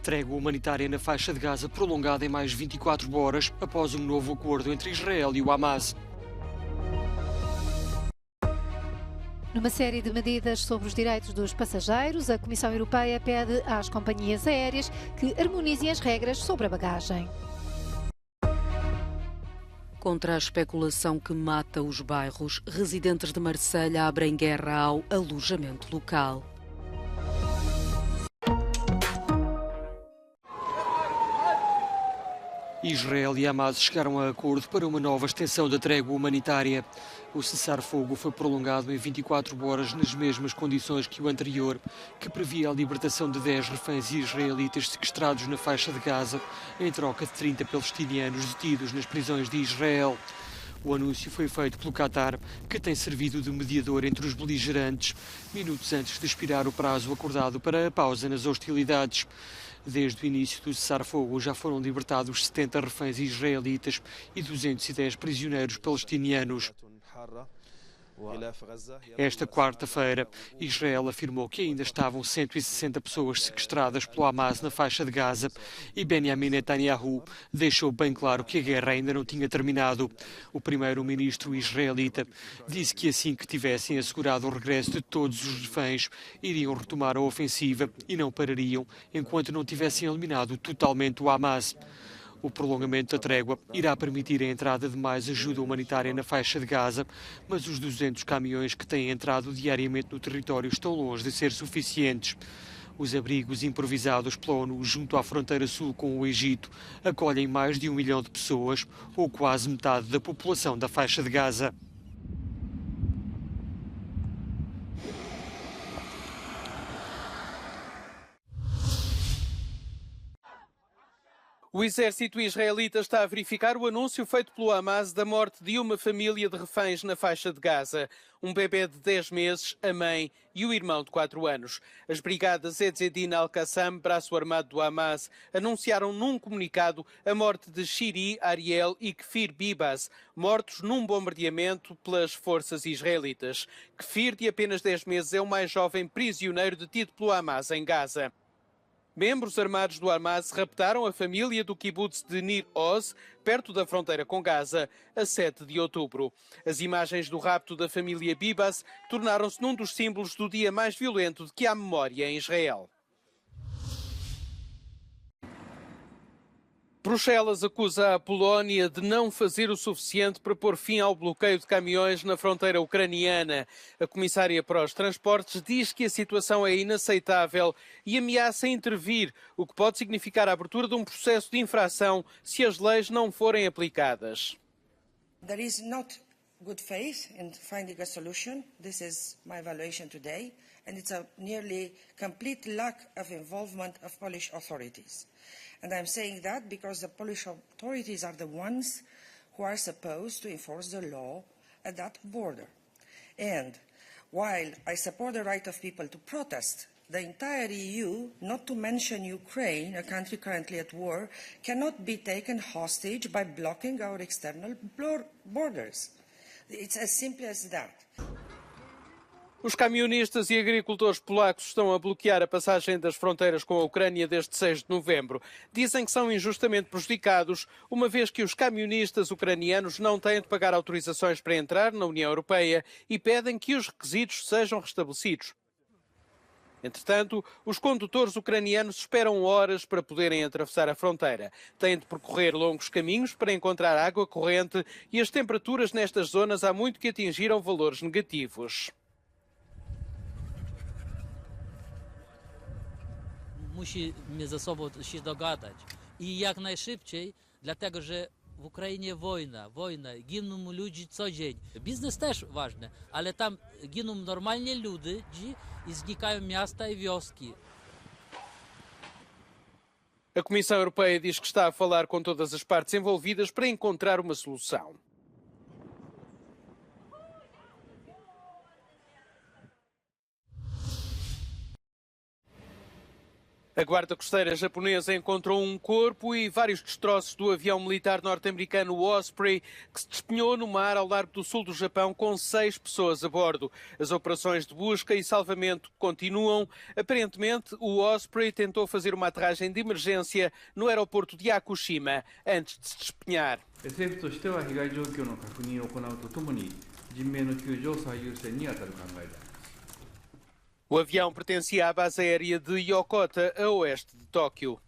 Trégua humanitária na faixa de Gaza prolongada em mais 24 horas após um novo acordo entre Israel e o Hamas. Numa série de medidas sobre os direitos dos passageiros, a Comissão Europeia pede às companhias aéreas que harmonizem as regras sobre a bagagem. Contra a especulação que mata os bairros, residentes de Marselha abrem guerra ao alojamento local. Israel e Hamas chegaram a acordo para uma nova extensão da trégua humanitária. O cessar-fogo foi prolongado em 24 horas nas mesmas condições que o anterior, que previa a libertação de 10 reféns israelitas sequestrados na faixa de Gaza, em troca de 30 palestinianos detidos nas prisões de Israel. O anúncio foi feito pelo Qatar, que tem servido de mediador entre os beligerantes, minutos antes de expirar o prazo acordado para a pausa nas hostilidades. Desde o início do cessar-fogo já foram libertados 70 reféns israelitas e 210 prisioneiros palestinianos. Esta quarta-feira, Israel afirmou que ainda estavam 160 pessoas sequestradas pelo Hamas na faixa de Gaza e Benjamin Netanyahu deixou bem claro que a guerra ainda não tinha terminado. O primeiro-ministro israelita disse que assim que tivessem assegurado o regresso de todos os reféns, iriam retomar a ofensiva e não parariam enquanto não tivessem eliminado totalmente o Hamas. O prolongamento da trégua irá permitir a entrada de mais ajuda humanitária na faixa de Gaza, mas os 200 caminhões que têm entrado diariamente no território estão longe de ser suficientes. Os abrigos improvisados pela ONU junto à fronteira sul com o Egito acolhem mais de 1 milhão de pessoas, ou quase metade da população da faixa de Gaza. O exército israelita está a verificar o anúncio feito pelo Hamas da morte de uma família de reféns na faixa de Gaza. Um bebê de 10 meses, a mãe e o irmão de 4 anos. As brigadas Ezzedin al-Qassam, braço armado do Hamas, anunciaram num comunicado a morte de Shiri, Ariel e Kfir Bibas, mortos num bombardeamento pelas forças israelitas. Kfir, de apenas 10 meses, é o mais jovem prisioneiro detido pelo Hamas em Gaza. Membros armados do Hamas raptaram a família do kibbutz de Nir Oz, perto da fronteira com Gaza, a 7 de outubro. As imagens do rapto da família Bibas tornaram-se num dos símbolos do dia mais violento de que há memória em Israel. Bruxelas acusa a Polónia de não fazer o suficiente para pôr fim ao bloqueio de caminhões na fronteira ucraniana. A comissária para os transportes diz que a situação é inaceitável e ameaça intervir, o que pode significar a abertura de um processo de infração se as leis não forem aplicadas. There is not good faith in finding a solution. This is my evaluation today, and it's a nearly complete lack of involvement of Polish authorities. And I'm saying that because the Polish authorities are the ones who are supposed to enforce the law at that border. And while I support the right of people to protest, the entire EU, not to mention Ukraine, a country currently at war, cannot be taken hostage by blocking our external borders. It's as simple as that. Os camionistas e agricultores polacos estão a bloquear a passagem das fronteiras com a Ucrânia desde 6 de novembro. Dizem que são injustamente prejudicados, uma vez que os camionistas ucranianos não têm de pagar autorizações para entrar na União Europeia e pedem que os requisitos sejam restabelecidos. Entretanto, os condutores ucranianos esperam horas para poderem atravessar a fronteira. Têm de percorrer longos caminhos para encontrar água corrente e as temperaturas nestas zonas há muito que atingiram valores negativos. Musimy ze sobą się dogadać i jak najszybciej, dlatego że w Ukrainie wojna, giną ludzie co dzień. Biznes też ważny, ale tam giną normalnie ludzie i znikają miasta i wioski. A Comissão Europeia diz que está a falar com todas as partes envolvidas para encontrar uma solução. A Guarda Costeira japonesa encontrou um corpo e vários destroços do avião militar norte-americano Osprey, que se despenhou no mar ao largo do sul do Japão com 6 pessoas a bordo. As operações de busca e salvamento continuam. Aparentemente, o Osprey tentou fazer uma aterragem de emergência no aeroporto de Yakushima antes de se despenhar. O avião pertencia à base aérea de Yokota, a oeste de Tóquio.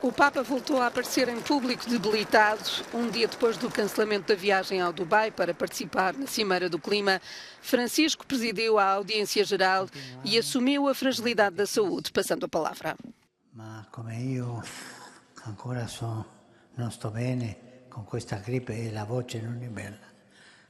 O Papa voltou a aparecer em público debilitado, um dia depois do cancelamento da viagem ao Dubai para participar na Cimeira do Clima. Francisco presidiu a audiência geral e assumiu a fragilidade da saúde, passando a palavra. Ma come io ancora non sto bene con questa gripe e la voce non è bella.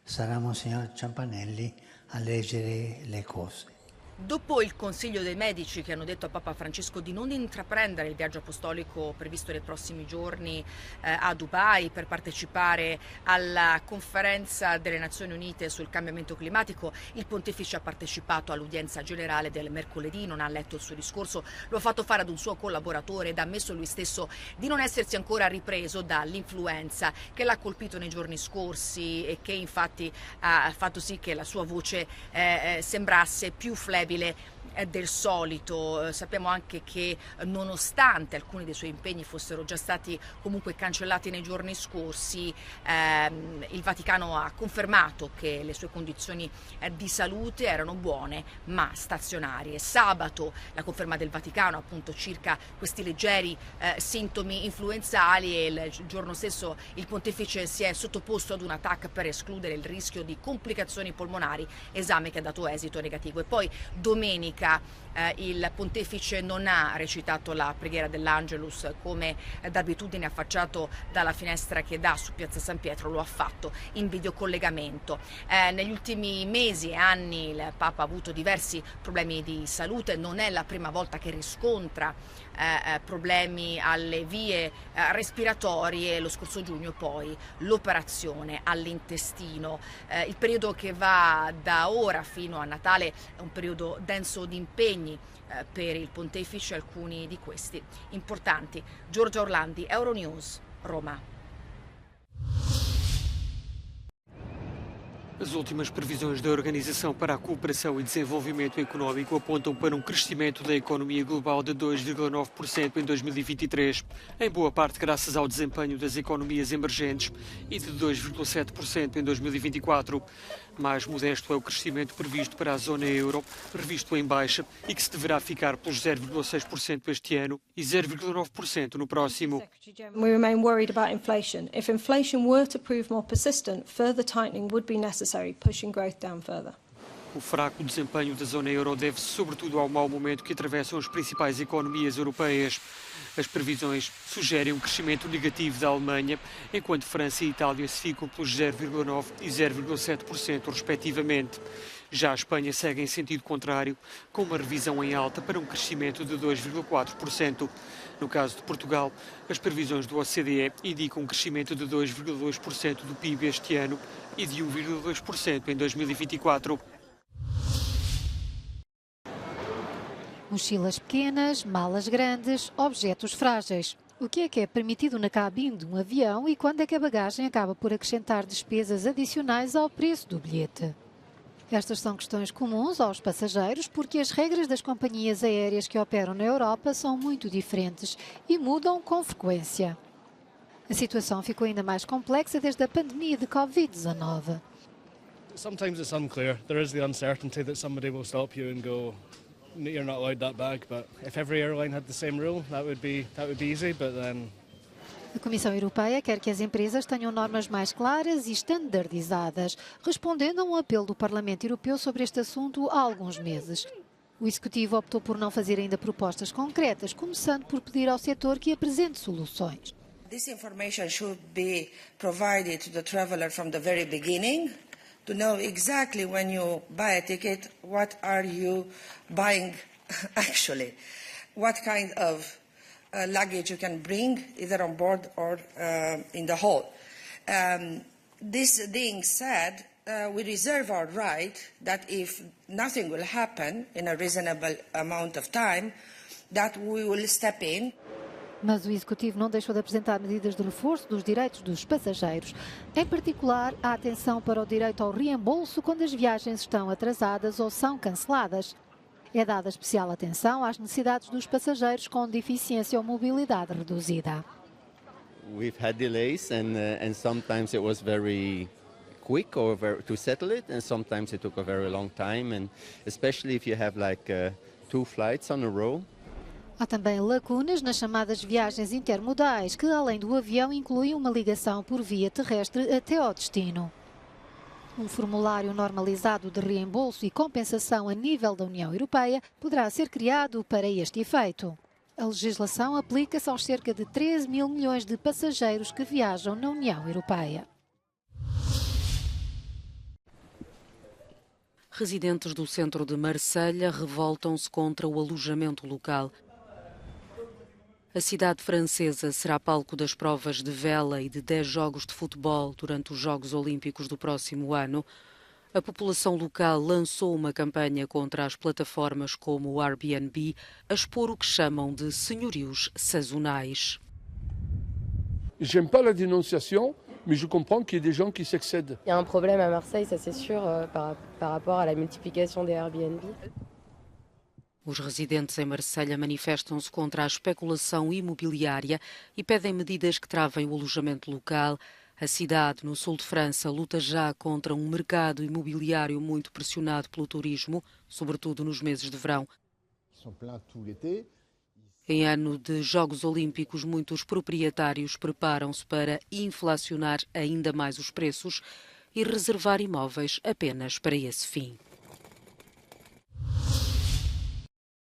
Sarà Monsignor Ciampanelli a leggere le cose. Dopo il consiglio dei medici che hanno detto a Papa Francesco di non intraprendere il viaggio apostolico previsto nei prossimi giorni a Dubai per partecipare alla conferenza delle Nazioni Unite sul cambiamento climatico, il pontefice ha partecipato all'udienza generale del mercoledì, non ha letto il suo discorso, lo ha fatto fare ad un suo collaboratore ed ha ammesso lui stesso di non essersi ancora ripreso dall'influenza che l'ha colpito nei giorni scorsi e che infatti ha fatto sì che la sua voce sembrasse più flebile del solito. Sappiamo anche che nonostante alcuni dei suoi impegni fossero già stati comunque cancellati nei giorni scorsi, il Vaticano ha confermato che le sue condizioni di salute erano buone ma stazionarie. Sabato la conferma del Vaticano appunto circa questi leggeri sintomi influenzali e il giorno stesso il pontefice si è sottoposto ad un TAC per escludere il rischio di complicazioni polmonari, esame che ha dato esito negativo. E poi domenica il pontefice non ha recitato la preghiera dell'Angelus come d'abitudine affacciato dalla finestra che dà su Piazza San Pietro, lo ha fatto in videocollegamento. Negli ultimi mesi e anni il Papa ha avuto diversi problemi di salute, non è la prima volta che riscontra problemi alle vie respiratorie, lo scorso giugno poi l'operazione all'intestino. Il periodo che va da ora fino a Natale è un periodo denso di impegni per il pontefice, alcuni di questi importanti. Giorgia Orlandi, Euronews, Roma. As últimas previsões da Organização para a Cooperação e Desenvolvimento Económico apontam para um crescimento da economia global de 2,9% em 2023, em boa parte graças ao desempenho das economias emergentes, e de 2,7% em 2024. Mais modesto é o crescimento previsto para a zona euro, revisto em baixa, e que se deverá ficar pelos 0,6% este ano e 0,9% no próximo. We remain worried about inflation. If inflation were to prove more persistent, further tightening would be necessary, pushing growth down further. O fraco desempenho da zona euro deve-se sobretudo ao mau momento que atravessam as principais economias europeias. As previsões sugerem um crescimento negativo da Alemanha, enquanto França e Itália se ficam pelos 0,9% e 0,7% respectivamente. Já a Espanha segue em sentido contrário, com uma revisão em alta para um crescimento de 2,4%. No caso de Portugal, as previsões do OCDE indicam um crescimento de 2,2% do PIB este ano e de 1,2% em 2024. Mochilas pequenas, malas grandes, objetos frágeis. O que é permitido na cabine de um avião e quando é que a bagagem acaba por acrescentar despesas adicionais ao preço do bilhete? Estas são questões comuns aos passageiros porque as regras das companhias aéreas que operam na Europa são muito diferentes e mudam com frequência. A situação ficou ainda mais complexa desde a pandemia de Covid-19. Sometimes it's unclear. There is the uncertainty that somebody will stop you and go, you're not allowed that bag, but if every airline had the same rule, that would be easy, but then... A Comissão Europeia quer que as empresas tenham normas mais claras e estandardizadas, respondendo a um apelo do Parlamento Europeu sobre este assunto há alguns meses. O Executivo optou por não fazer ainda propostas concretas, começando por pedir ao setor que apresente soluções. This information should be provided to the traveler from the very beginning, to know exactly when you buy a ticket, what are you buying actually, what kind of luggage you can bring either on board or in the hold. This being said, we reserve our right that if nothing will happen in a reasonable amount of time, that we will step in. Mas o Executivo não deixou de apresentar medidas de reforço dos direitos dos passageiros. Em particular, a atenção para o direito ao reembolso quando as viagens estão atrasadas ou são canceladas. É dada especial atenção às necessidades dos passageiros com deficiência ou mobilidade reduzida. We've had delays and sometimes it was very quick to settle it, and sometimes it took a very long time, and especially if you have like 2 flights on a row. Há também lacunas nas chamadas viagens intermodais, que além do avião incluem uma ligação por via terrestre até ao destino. Um formulário normalizado de reembolso e compensação a nível da União Europeia poderá ser criado para este efeito. A legislação aplica-se aos cerca de 13 mil milhões de passageiros que viajam na União Europeia. Residentes do centro de Marselha revoltam-se contra o alojamento local. A cidade francesa será palco das provas de vela e de 10 jogos de futebol durante os Jogos Olímpicos do próximo ano. A população local lançou uma campanha contra as plataformas como o Airbnb, a expor o que chamam de senhorios sazonais. J'aime pas la dénonciation, mais je comprends qu'il y ait des gens qui s'excèdent. Il y a un problème à Marseille, ça c'est sûr, par rapport à la multiplication des Airbnb. Os residentes em Marselha manifestam-se contra a especulação imobiliária e pedem medidas que travem o alojamento local. A cidade, no sul de França, luta já contra um mercado imobiliário muito pressionado pelo turismo, sobretudo nos meses de verão. Em ano de Jogos Olímpicos, muitos proprietários preparam-se para inflacionar ainda mais os preços e reservar imóveis apenas para esse fim.